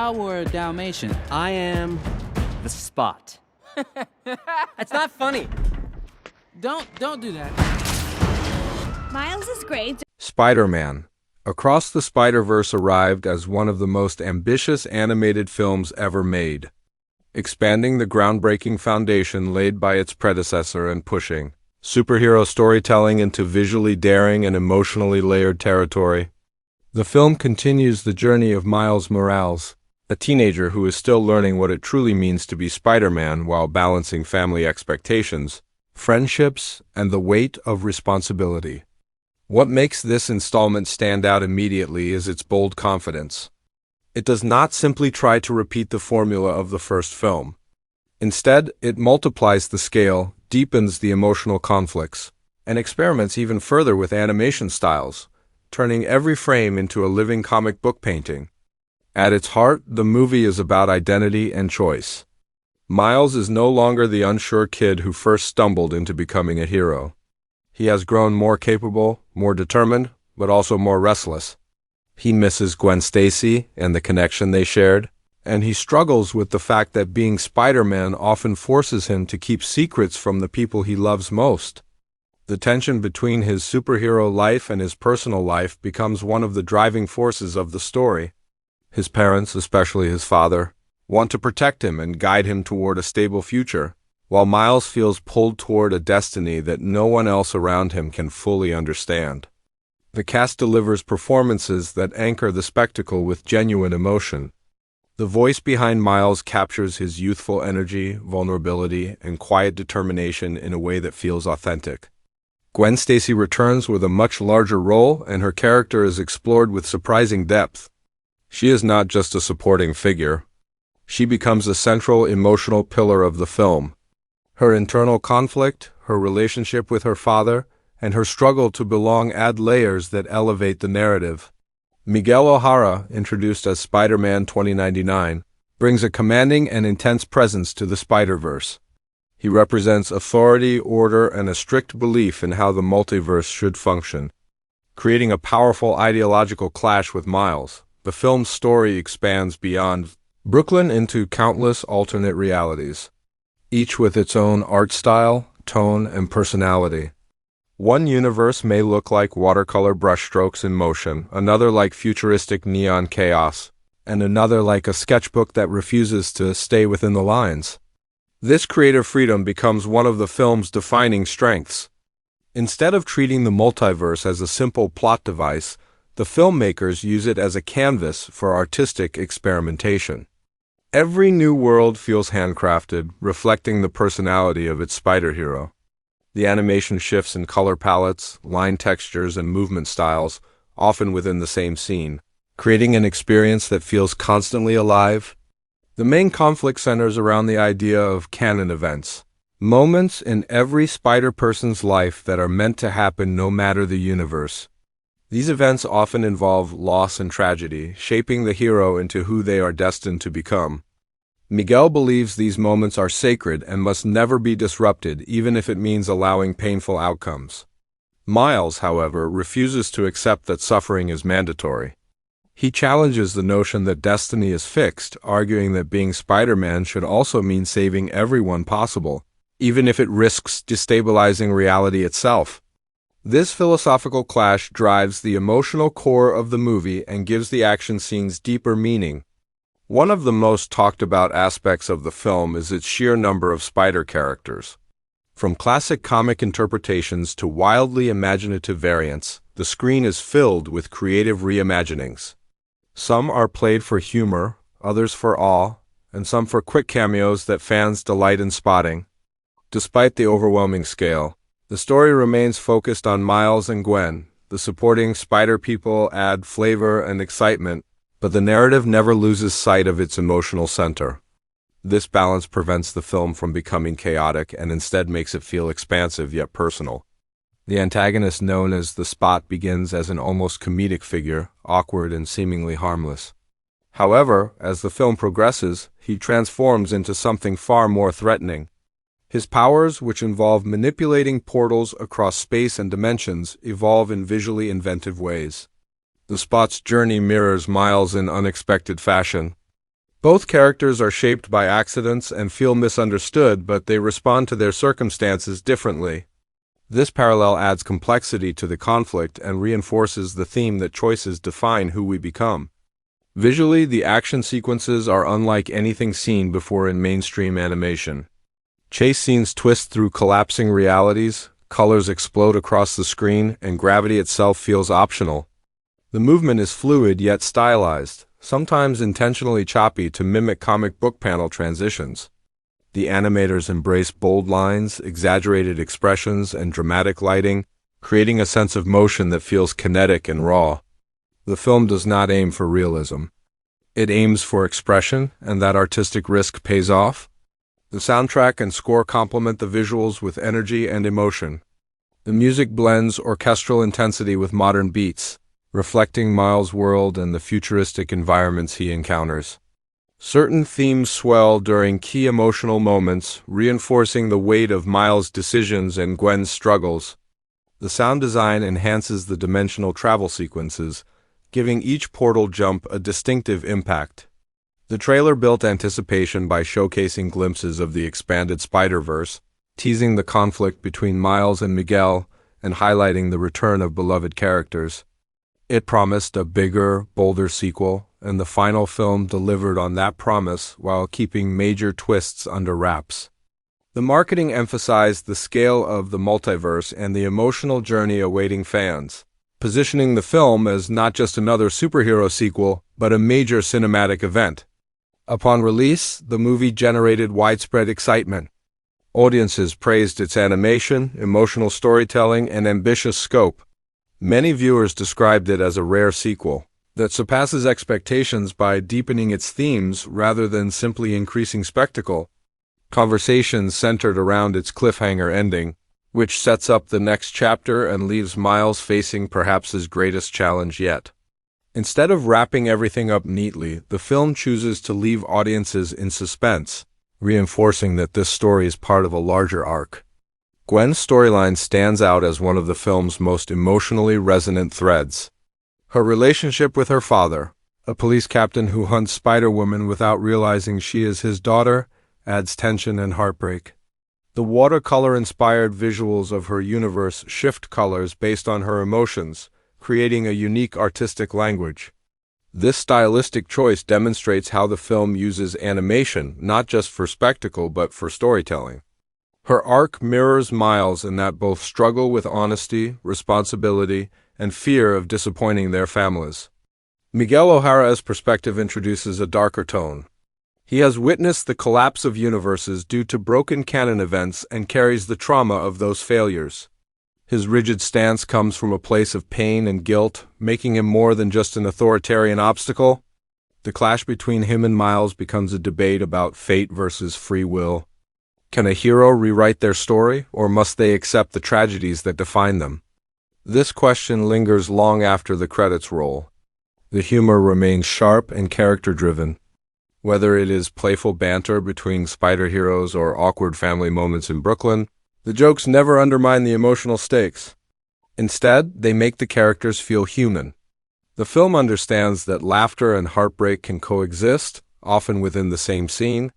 Or a Dalmatian? I am the Spot. It's not funny. Don't do that. Miles is great. Spider-Man. Across the Spider-Verse arrived as one of the most ambitious animated films ever made, expanding the groundbreaking foundation laid by its predecessor and pushing superhero storytelling into visually daring and emotionally layered territory. The film continues the journey of Miles Morales, a teenager who is still learning what it truly means to be Spider-Man while balancing family expectations, friendships, and the weight of responsibility. What makes this installment stand out immediately is its bold confidence. It does not simply try to repeat the formula of the first film. Instead, it multiplies the scale, deepens the emotional conflicts, and experiments even further with animation styles, turning every frame into a living comic book painting. At its heart, the movie is about identity and choice. Miles is no longer the unsure kid who first stumbled into becoming a hero. He has grown more capable, more determined, but also more restless. He misses Gwen Stacy and the connection they shared, and he struggles with the fact that being Spider-Man often forces him to keep secrets from the people he loves most. The tension between his superhero life and his personal life becomes one of the driving forces of the story. His parents, especially his father, want to protect him and guide him toward a stable future, while Miles feels pulled toward a destiny that no one else around him can fully understand. The cast delivers performances that anchor the spectacle with genuine emotion. The voice behind Miles captures his youthful energy, vulnerability, and quiet determination in a way that feels authentic. Gwen Stacy returns with a much larger role, and her character is explored with surprising depth. She is not just a supporting figure. She becomes a central emotional pillar of the film. Her internal conflict, her relationship with her father, and her struggle to belong add layers that elevate the narrative. Miguel O'Hara, introduced as Spider-Man 2099, brings a commanding and intense presence to the Spider-Verse. He represents authority, order, and a strict belief in how the multiverse should function. Creating a powerful ideological clash with Miles, the film's story expands beyond Brooklyn into countless alternate realities, each with its own art style, tone, and personality. One universe may look like watercolor brushstrokes in motion, another like futuristic neon chaos, and another like a sketchbook that refuses to stay within the lines. This creative freedom becomes one of the film's defining strengths. Instead of treating the multiverse as a simple plot device, the filmmakers use it as a canvas for artistic experimentation. Every new world feels handcrafted, reflecting the personality of its spider hero. The animation shifts in color palettes, line textures, and movement styles, often within the same scene, creating an experience that feels constantly alive. The main conflict centers around the idea of canon events, moments in every Spider-Person's life that are meant to happen no matter the universe. These events often involve loss and tragedy, shaping the hero into who they are destined to become. Miguel believes these moments are sacred and must never be disrupted, even if it means allowing painful outcomes. Miles, however, refuses to accept that suffering is mandatory. He challenges the notion that destiny is fixed, arguing that being Spider-Man should also mean saving everyone possible, even if it risks destabilizing reality itself. This philosophical clash drives the emotional core of the movie and gives the action scenes deeper meaning. One of the most talked about aspects of the film is its sheer number of spider characters. From classic comic interpretations to wildly imaginative variants, the screen is filled with creative reimaginings. Some are played for humor, others for awe, and some for quick cameos that fans delight in spotting. Despite the overwhelming scale, the story remains focused on Miles and Gwen. The supporting spider people add flavor and excitement, but the narrative never loses sight of its emotional center. This balance prevents the film from becoming chaotic and instead makes it feel expansive yet personal. The antagonist known as the Spot begins as an almost comedic figure, awkward and seemingly harmless. However, as the film progresses, he transforms into something far more threatening. His powers, which involve manipulating portals across space and dimensions, evolve in visually inventive ways. The Spot's journey mirrors Miles in unexpected fashion. Both characters are shaped by accidents and feel misunderstood, but they respond to their circumstances differently. This parallel adds complexity to the conflict and reinforces the theme that choices define who we become. Visually, the action sequences are unlike anything seen before in mainstream animation. Chase scenes twist through collapsing realities, colors explode across the screen, and gravity itself feels optional. The movement is fluid yet stylized, sometimes intentionally choppy to mimic comic book panel transitions. The animators embrace bold lines, exaggerated expressions, and dramatic lighting, creating a sense of motion that feels kinetic and raw. The film does not aim for realism. It aims for expression, and that artistic risk pays off. The soundtrack and score complement the visuals with energy and emotion. The music blends orchestral intensity with modern beats, reflecting Miles' world and the futuristic environments he encounters. Certain themes swell during key emotional moments, reinforcing the weight of Miles' decisions and Gwen's struggles. The sound design enhances the dimensional travel sequences, giving each portal jump a distinctive impact. The trailer built anticipation by showcasing glimpses of the expanded Spider-Verse, teasing the conflict between Miles and Miguel, and highlighting the return of beloved characters. It promised a bigger, bolder sequel, and the final film delivered on that promise while keeping major twists under wraps. The marketing emphasized the scale of the multiverse and the emotional journey awaiting fans, positioning the film as not just another superhero sequel, but a major cinematic event. Upon release, the movie generated widespread excitement. Audiences praised its animation, emotional storytelling, and ambitious scope. Many viewers described it as a rare sequel that surpasses expectations by deepening its themes rather than simply increasing spectacle. Conversations centered around its cliffhanger ending, which sets up the next chapter and leaves Miles facing perhaps his greatest challenge yet. Instead of wrapping everything up neatly, the film chooses to leave audiences in suspense, reinforcing that this story is part of a larger arc. Gwen's storyline stands out as one of the film's most emotionally resonant threads. Her relationship with her father, a police captain who hunts Spider-Woman without realizing she is his daughter, adds tension and heartbreak. The watercolor-inspired visuals of her universe shift colors based on her emotions, creating a unique artistic language. This stylistic choice demonstrates how the film uses animation not just for spectacle but for storytelling. Her arc mirrors Miles in that both struggle with honesty, responsibility, and fear of disappointing their families. Miguel O'Hara's perspective introduces a darker tone. He has witnessed the collapse of universes due to broken canon events and carries the trauma of those failures. His rigid stance comes from a place of pain and guilt, making him more than just an authoritarian obstacle. The clash between him and Miles becomes a debate about fate versus free will. Can a hero rewrite their story, or must they accept the tragedies that define them? This question lingers long after the credits roll. The humor remains sharp and character-driven. Whether it is playful banter between spider heroes or awkward family moments in Brooklyn, the jokes never undermine the emotional stakes. Instead, they make the characters feel human. The film understands that laughter and heartbreak can coexist, often within the same scene.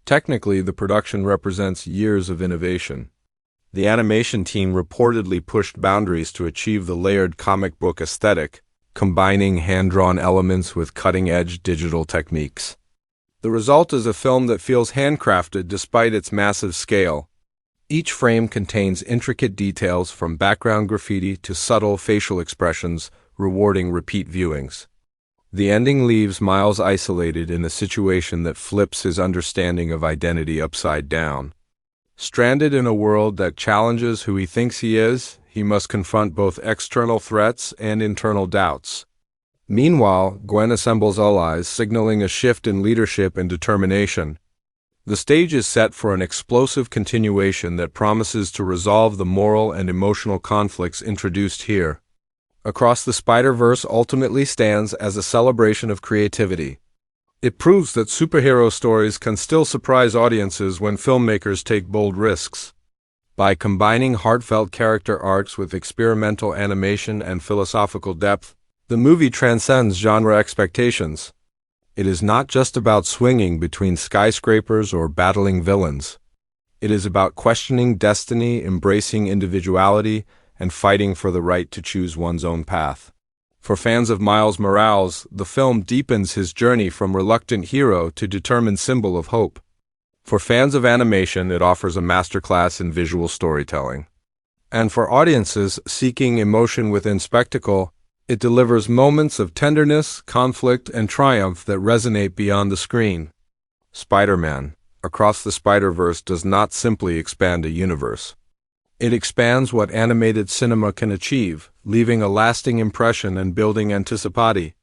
Technically, the production represents years of innovation. The animation team reportedly pushed boundaries to achieve the layered comic book aesthetic, combining hand-drawn elements with cutting-edge digital techniques. The result is a film that feels handcrafted despite its massive scale. Each frame contains intricate details from background graffiti to subtle facial expressions, rewarding repeat viewings. The ending leaves Miles isolated in a situation that flips his understanding of identity upside down. Stranded in a world that challenges who he thinks he is, he must confront both external threats and internal doubts. Meanwhile, Gwen assembles allies, signaling a shift in leadership and determination. The stage is set for an explosive continuation that promises to resolve the moral and emotional conflicts introduced here. Across the Spider-Verse ultimately stands as a celebration of creativity. It proves that superhero stories can still surprise audiences when filmmakers take bold risks. By combining heartfelt character arcs with experimental animation and philosophical depth, the movie transcends genre expectations. It is not just about swinging between skyscrapers or battling villains. It is about questioning destiny, embracing individuality, and fighting for the right to choose one's own path. For fans of Miles Morales, the film deepens his journey from reluctant hero to determined symbol of hope. For fans of animation, it offers a masterclass in visual storytelling. And for audiences seeking emotion within spectacle, it delivers moments of tenderness, conflict, and triumph that resonate beyond the screen. Spider-Man: Across the Spider-Verse does not simply expand a universe. It expands what animated cinema can achieve, leaving a lasting impression and building anticipati.